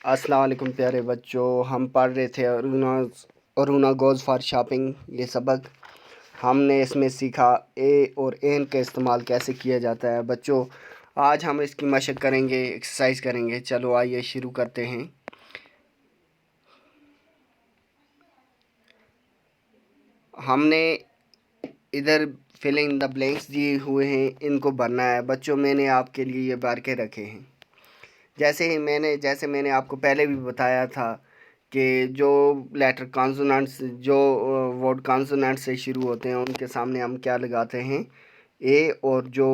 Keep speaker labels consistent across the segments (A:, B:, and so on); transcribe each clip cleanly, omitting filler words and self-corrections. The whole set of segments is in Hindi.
A: अस्सलाम वालेकुम प्यारे बच्चों, हम पढ़ रहे थे अरुणा गोज़ फॉर शॉपिंग ये सबक। हमने इसमें सीखा ए और एन का इस्तेमाल कैसे किया जाता है। बच्चों आज हम इसकी मशक करेंगे, एक्सरसाइज करेंगे। चलो आइए शुरू करते हैं। हमने इधर फिलिंग द ब्लैंक्स दिए हुए हैं, इनको भरना है। बच्चों मैंने आपके लिए ये भर के रखे हैं। जैसे मैंने आपको पहले भी बताया था कि जो लेटर कॉन्सोनेंट्स, जो वर्ड कॉन्सोनेंट से शुरू होते हैं उनके सामने हम क्या लगाते हैं, ए, और जो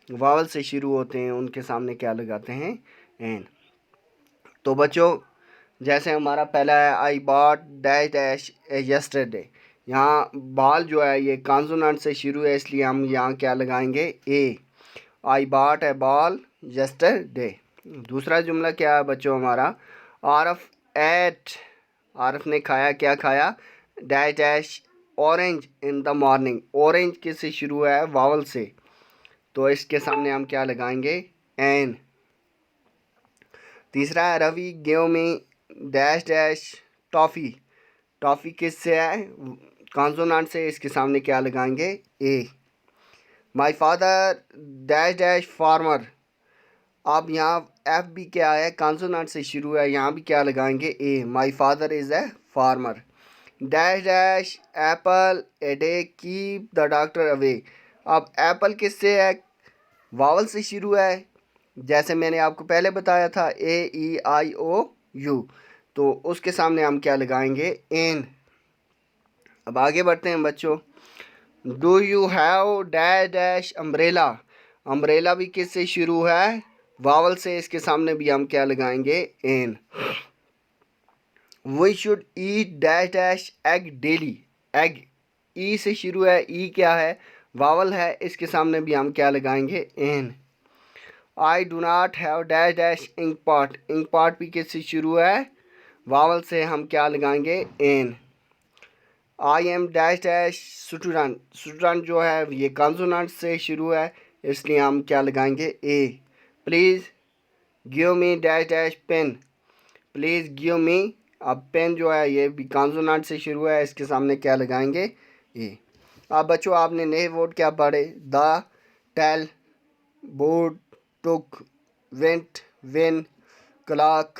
A: वावल से शुरू होते हैं उनके सामने क्या लगाते हैं, एन। तो बच्चों जैसे हमारा पहला है I bought dash dash yesterday. यहाँ बाल जो है ये कॉन्सोनेंट से शुरू है, इसलिए हम यहाँ क्या लगाएंगे, a. I bought a ball yesterday. दूसरा जुमला क्या है बच्चों हमारा, आरफ एट, आरफ ने खाया, क्या खाया, dash dash orange in the morning. Orange किससे शुरू है, वावल से, तो इसके सामने हम क्या लगाएंगे, एन। तीसरा है Ravi gave me dash dash toffee. Toffee किससे है, कॉन्सोनेंट से, इसके सामने क्या लगाएंगे, a. My father dash dash farmer. अब यहाँ एफ भी क्या है, कॉन्सोनेंट से शुरू है, यहाँ भी क्या लगाएंगे, a. My father is a farmer. Dash dash apple a day keep the doctor away. अब एप्पल किससे है, वावल से शुरू है, जैसे मैंने आपको पहले बताया था, AEIOU, तो उसके सामने हम क्या लगाएंगे, एन। अब आगे बढ़ते हैं बच्चों। Do you have dash dash umbrella. Umbrella भी किससे शुरू है, वावल से, इसके सामने भी हम क्या लगाएंगे, an. We should eat dash dash egg daily. Egg E से शुरू है, ई क्या है, वावल है, इसके सामने भी हम क्या लगाएंगे, an. I do not have dash dash ink pot. Ink pot भी किससे शुरू है, वावल से, हम क्या लगाएंगे, an. I am dash dash student. Student जो है ये कॉन्सोनेंट से शुरू है, इसलिए हम क्या लगाएंगे, a. Please give me dash dash pen. Please give me, अब पेन जो है ये भी कॉन्सोनेंट से शुरू है, इसके सामने क्या लगाएंगे, ए। अब बच्चों आपने नए वर्ड क्या पढ़े, the, tell, board, took, went, when, clock,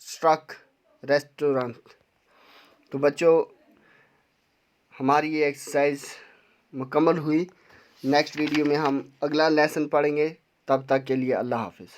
A: struck, restaurant. तो बच्चों हमारी ये एक्सरसाइज मुकम्मल हुई। नेक्स्ट वीडियो में हम अगला लेसन पढ़ेंगे। तब तक के लिए अल्लाह हाफिज़।